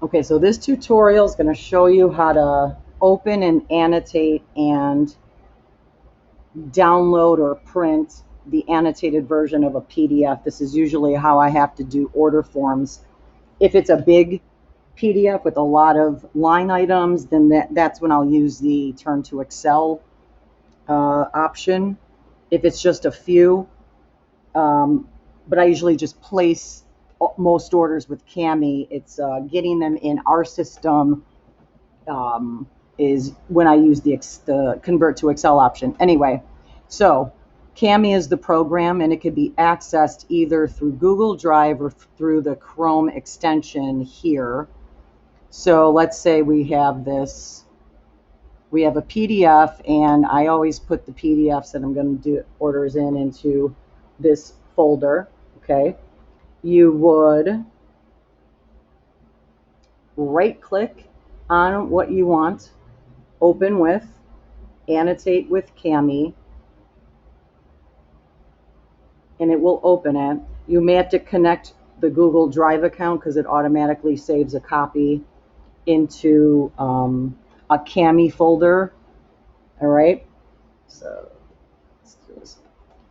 Okay, so this tutorial is going to show you how to open and annotate and download or print the annotated version of a PDF. This is usually how I have to do order forms. If it's a big PDF with a lot of line items, then that's when I'll use the turn to Excel option. If it's just a few, but I usually just place most orders with Cami. It's getting them in our system is when I use the convert to Excel option. Anyway, so Cami is the program, and it can be accessed either through Google Drive or through the Chrome extension here. So let's say we have a PDF, and I always put the PDFs that I'm going to do orders into this folder. Okay, you would right click on what you want, open with, annotate with Cami, and it will open it. You may have to connect the Google Drive account because it automatically saves a copy into a Cami folder. All right, so let's do this.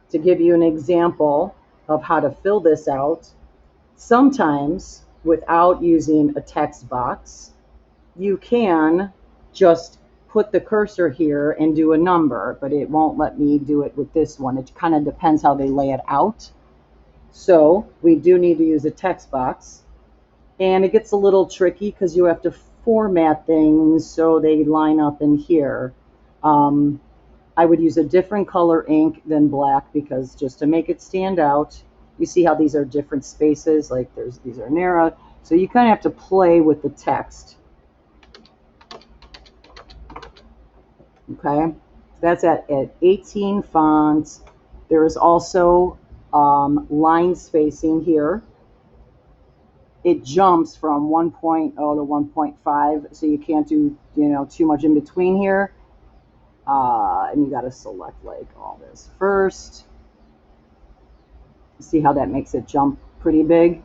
To give you an example of how to fill this out, sometimes without using a text box, you can just put the cursor here and do a number, but it won't let me do it with this one. It kind of depends how they lay it out. So we do need to use a text box, and it gets a little tricky because you have to format things so they line up in here. I would use a different color ink than black because just to make it stand out. You see how these are different spaces, like these are narrow, so you kind of have to play with the text. Okay, that's at 18 fonts. There is also line spacing here. It jumps from 1.0 to 1.5, so you can't do too much in between here. And you got to select like all this first. See how that makes it jump pretty big.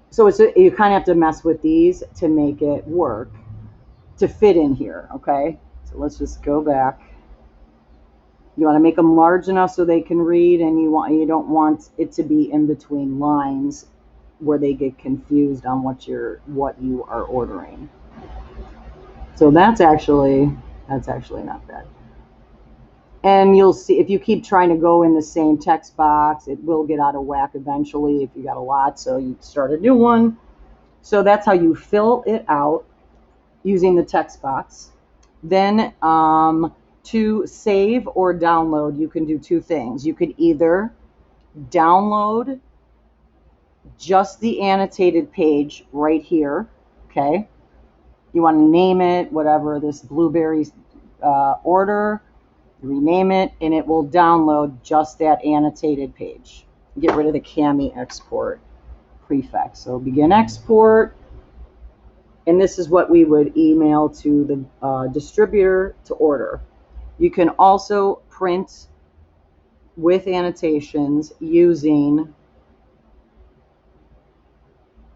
So you kind of have to mess with these to make it work, to fit in here. Okay, so let's just go back. You want to make them large enough so they can read, and you don't want it to be in between lines where they get confused on what you are ordering. So that's actually not bad. And you'll see if you keep trying to go in the same text box, it will get out of whack eventually if you got a lot. So you start a new one. So that's how you fill it out using the text box. Then to save or download, you can do two things. You could either download just the annotated page right here. Okay. You want to name it whatever, this blueberry order, rename it, and it will download just that annotated page. Get rid of the Cami export prefix. So begin export, and this is what we would email to the distributor to order. You can also print with annotations using,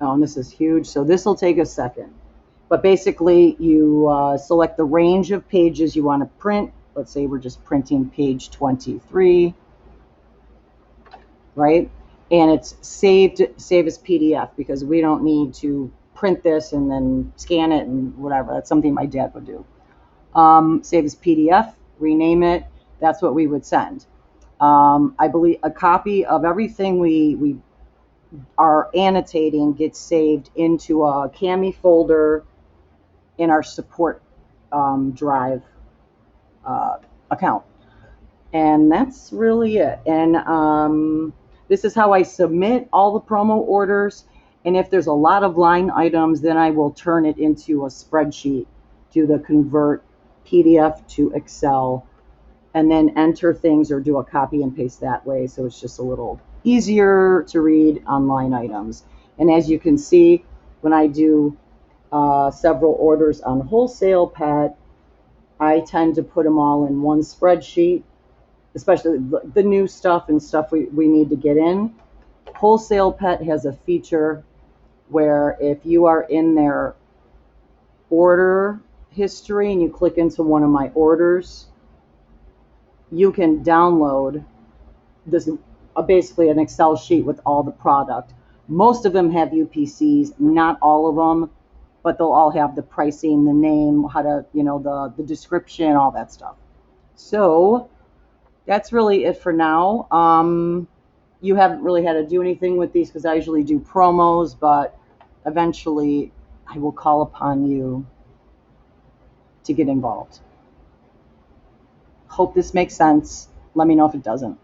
and this is huge, so this will take a second. But basically, you select the range of pages you want to print. Let's say we're just printing page 23, right? And it's save as PDF because we don't need to print this and then scan it and whatever. That's something my dad would do. Save as PDF, rename it. That's what we would send. I believe a copy of everything we are annotating gets saved into a Cami folder in our support drive account. And that's really it. And this is how I submit all the promo orders. And if there's a lot of line items, then I will turn it into a spreadsheet, do the convert PDF to Excel, and then enter things or do a copy and paste that way. So it's just a little easier to read on line items. And as you can see, when I do several orders on wholesale pet, I tend to put them all in one spreadsheet, especially the new stuff and stuff we need to get in. Wholesale pet has a feature where if you are in their order history and you click into one of my orders, you can download this basically an Excel sheet with all the product. Most of them have UPCs, not all of them, but they'll all have the pricing, the name, how to, the description, all that stuff. So that's really it for now. You haven't really had to do anything with these because I usually do promos, but eventually I will call upon you to get involved. Hope this makes sense. Let me know if it doesn't.